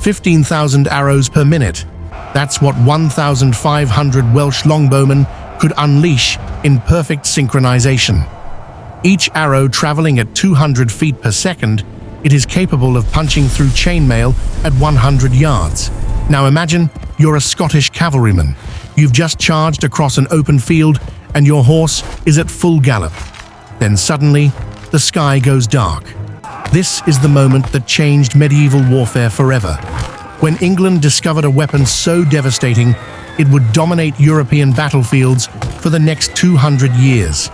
15,000 arrows per minute. That's what 1,500 Welsh longbowmen could unleash in perfect synchronization. Each arrow traveling at 200 feet per second, it is capable of punching through chainmail at 100 yards. Now imagine you're a Scottish cavalryman. You've just charged across an open field and your horse is at full gallop. Then suddenly, the sky goes dark. This is the moment that changed medieval warfare forever. When England discovered a weapon so devastating, it would dominate European battlefields for the next 200 years.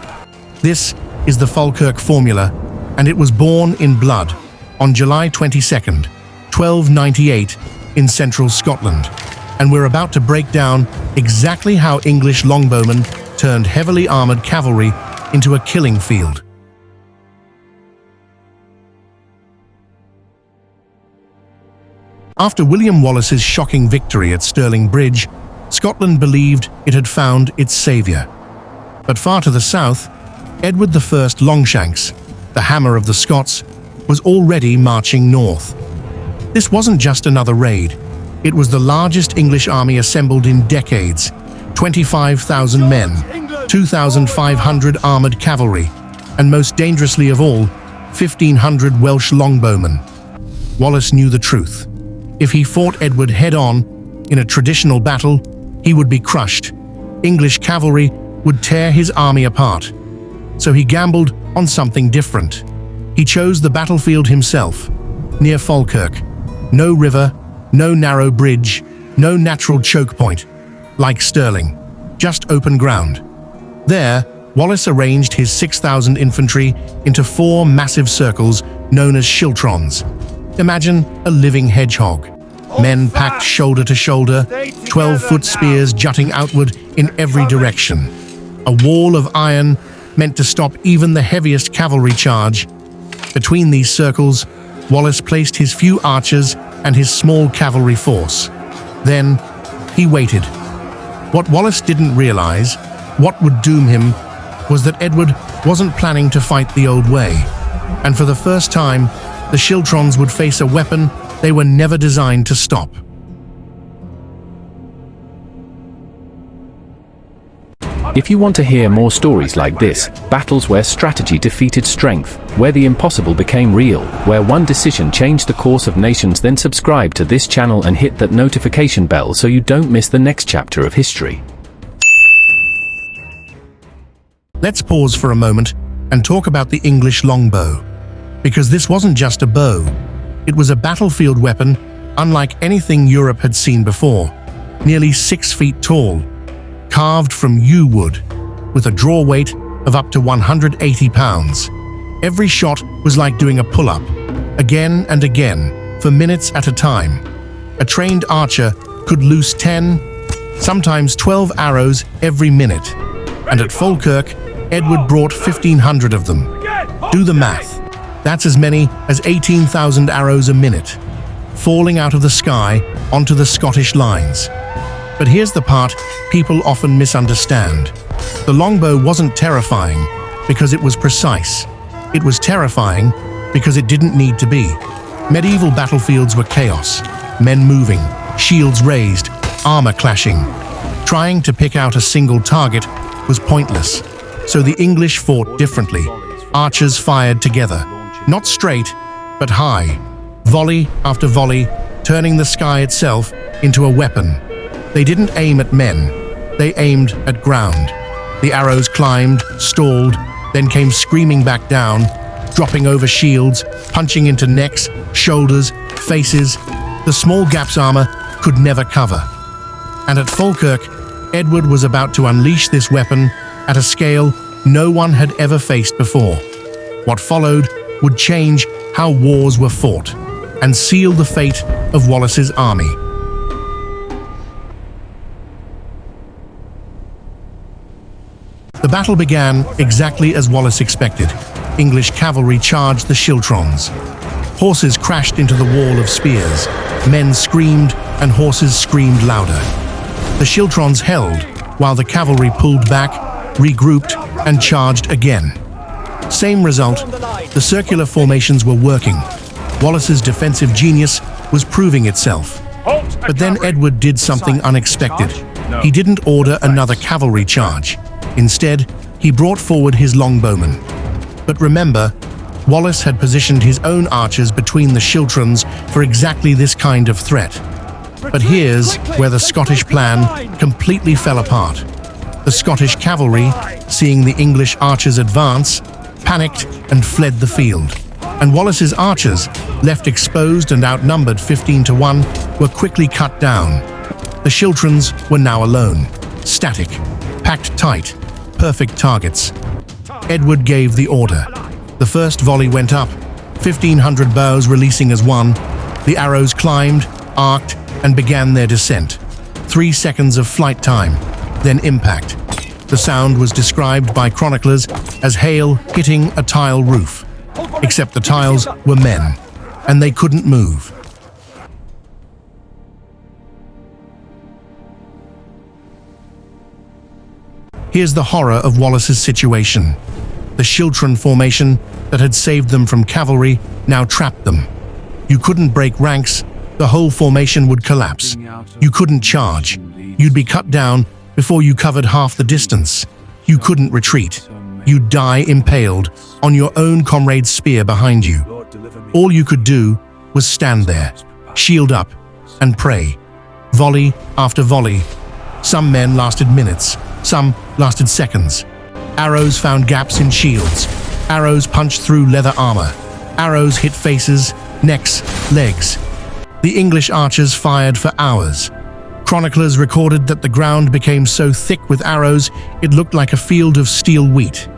This is the Falkirk formula, and it was born in blood on July 22nd, 1298 in central Scotland. And we're about to break down exactly how English longbowmen turned heavily armored cavalry into a killing field. After William Wallace's shocking victory at Stirling Bridge, Scotland believed it had found its savior. But far to the south, Edward I Longshanks, the hammer of the Scots, was already marching north. This wasn't just another raid. It was the largest English army assembled in decades. 25,000 men, 2,500 armored cavalry, and most dangerously of all, 1,500 Welsh longbowmen. Wallace knew the truth. If he fought Edward head-on in a traditional battle, he would be crushed. English cavalry would tear his army apart. So he gambled on something different. He chose the battlefield himself, near Falkirk. No river, no narrow bridge, no natural choke point, like Stirling, just open ground. There, Wallace arranged his 6,000 infantry into 4 massive circles known as schiltrons. Imagine a living hedgehog. Men packed shoulder to shoulder, 12-foot spears jutting outward in every direction. A wall of iron meant to stop even the heaviest cavalry charge. Between these circles, Wallace placed his few archers and his small cavalry force. Then, he waited. What Wallace didn't realize, what would doom him, was that Edward wasn't planning to fight the old way. And for the first time, the schiltrons would face a weapon they were never designed to stop. If you want to hear more stories like this, battles where strategy defeated strength, where the impossible became real, where one decision changed the course of nations, then subscribe to this channel and hit that notification bell so you don't miss the next chapter of history. Let's pause for a moment and talk about the English longbow. Because this wasn't just a bow, it was a battlefield weapon unlike anything Europe had seen before. Nearly 6 feet tall, carved from yew wood, with a draw weight of up to 180 pounds. Every shot was like doing a pull-up, again and again, for minutes at a time. A trained archer could loose 10, sometimes 12 arrows every minute. And at Falkirk, Edward brought 1,500 of them. Do the math. That's as many as 18,000 arrows a minute, falling out of the sky onto the Scottish lines. But here's the part people often misunderstand. The longbow wasn't terrifying because it was precise. It was terrifying because it didn't need to be. Medieval battlefields were chaos, men moving, shields raised, armor clashing. Trying to pick out a single target was pointless. So the English fought differently. Archers fired together, not straight, but high, volley after volley, turning the sky itself into a weapon. They didn't aim at men, they aimed at ground. The arrows climbed, stalled, then came screaming back down, dropping over shields, punching into necks, shoulders, faces. The small gaps armor could never cover. And at Falkirk, Edward was about to unleash this weapon at a scale no one had ever faced before. What followed would change how wars were fought and seal the fate of Wallace's army. The battle began exactly as Wallace expected. English cavalry charged the schiltrons. Horses crashed into the wall of spears. Men screamed and horses screamed louder. The schiltrons held while the cavalry pulled back, regrouped, and charged again. Same result, the circular formations were working. Wallace's defensive genius was proving itself. But then Edward did something unexpected. He didn't order another cavalry charge. Instead, he brought forward his longbowmen. But remember, Wallace had positioned his own archers between the schiltrons for exactly this kind of threat. But here's where the Scottish plan completely fell apart. The Scottish cavalry, seeing the English archers advance, panicked and fled the field. And Wallace's archers, left exposed and outnumbered 15 to 1, were quickly cut down. The schiltrons were now alone, static, packed tight, perfect targets. Edward gave the order. The first volley went up, 1,500 bows releasing as one. The arrows climbed, arced, and began their descent. 3 seconds of flight time, then impact. The sound was described by chroniclers as hail hitting a tile roof. Except the tiles were men, and they couldn't move. Here's the horror of Wallace's situation. The schiltron formation that had saved them from cavalry now trapped them. You couldn't break ranks, the whole formation would collapse. You couldn't charge. You'd be cut down before you covered half the distance. You couldn't retreat. You'd die impaled on your own comrade's spear behind you. All you could do was stand there, shield up, and pray. Volley after volley. Some men lasted minutes, some lasted seconds. Arrows found gaps in shields. Arrows punched through leather armor. Arrows hit faces, necks, legs. The English archers fired for hours. Chroniclers recorded that the ground became so thick with arrows it looked like a field of steel wheat.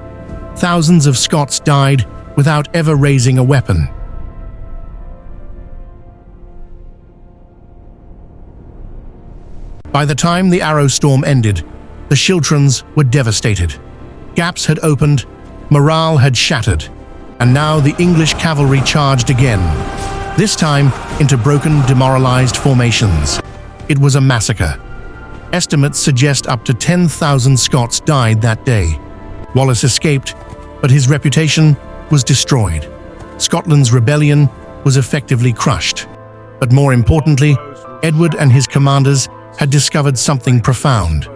Thousands of Scots died without ever raising a weapon. By the time the arrow storm ended, the schiltrons were devastated. Gaps had opened, morale had shattered, and now the English cavalry charged again, this time into broken, demoralized formations. It was a massacre. Estimates suggest up to 10,000 Scots died that day. Wallace escaped, but his reputation was destroyed. Scotland's rebellion was effectively crushed. But more importantly, Edward and his commanders had discovered something profound,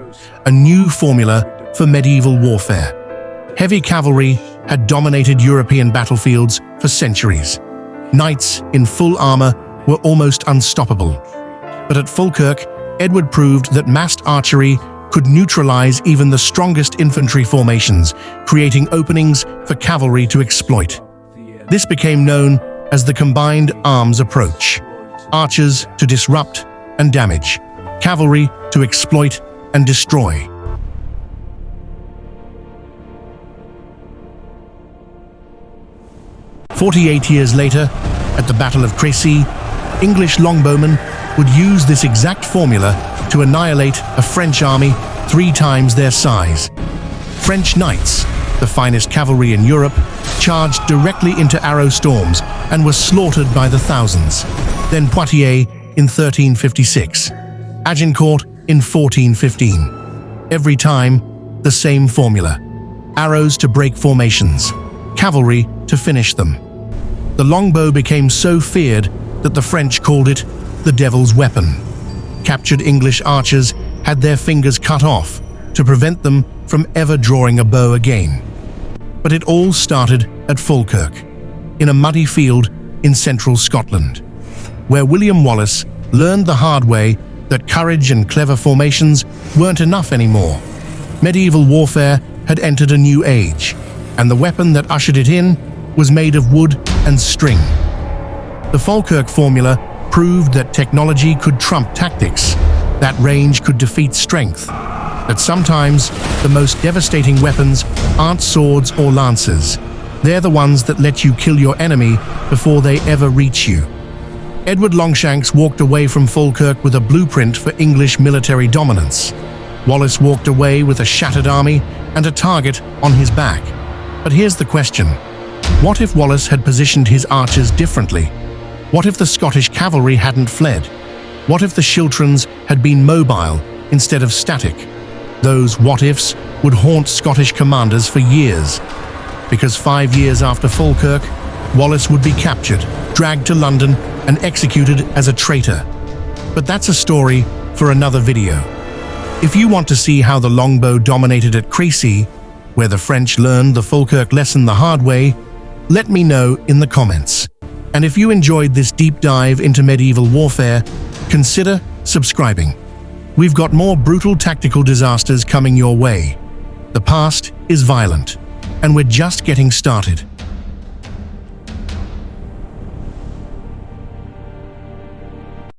a new formula for medieval warfare. Heavy cavalry had dominated European battlefields for centuries. Knights in full armor were almost unstoppable. But at Falkirk, Edward proved that massed archery could neutralize even the strongest infantry formations, creating openings for cavalry to exploit. This became known as the combined arms approach. Archers to disrupt and damage, cavalry to exploit and destroy. "48 years later, at the Battle of Crécy, English longbowmen would use this exact formula to annihilate a French army 3 times their size. French knights, the finest cavalry in Europe, charged directly into arrow storms and were slaughtered by the thousands. Then Poitiers in 1356, Agincourt in 1415. Every time, the same formula. Arrows to break formations, cavalry to finish them. The longbow became so feared that the French called it the devil's weapon. Captured English archers had their fingers cut off to prevent them from ever drawing a bow again. But it all started at Falkirk, in a muddy field in central Scotland, where William Wallace learned the hard way that courage and clever formations weren't enough anymore. Medieval warfare had entered a new age, and the weapon that ushered it in was made of wood and string. The Falkirk formula proved that technology could trump tactics, that range could defeat strength, that sometimes the most devastating weapons aren't swords or lances. They're the ones that let you kill your enemy before they ever reach you. Edward Longshanks walked away from Falkirk with a blueprint for English military dominance. Wallace walked away with a shattered army and a target on his back. But here's the question. What if Wallace had positioned his archers differently? What if the Scottish cavalry hadn't fled? What if the schiltrons had been mobile instead of static? Those what-ifs would haunt Scottish commanders for years. Because 5 years after Falkirk, Wallace would be captured, dragged to London, and executed as a traitor. But that's a story for another video. If you want to see how the longbow dominated at Crecy, where the French learned the Falkirk lesson the hard way, let me know in the comments. And if you enjoyed this deep dive into medieval warfare, consider subscribing. We've got more brutal tactical disasters coming your way. The past is violent, and we're just getting started.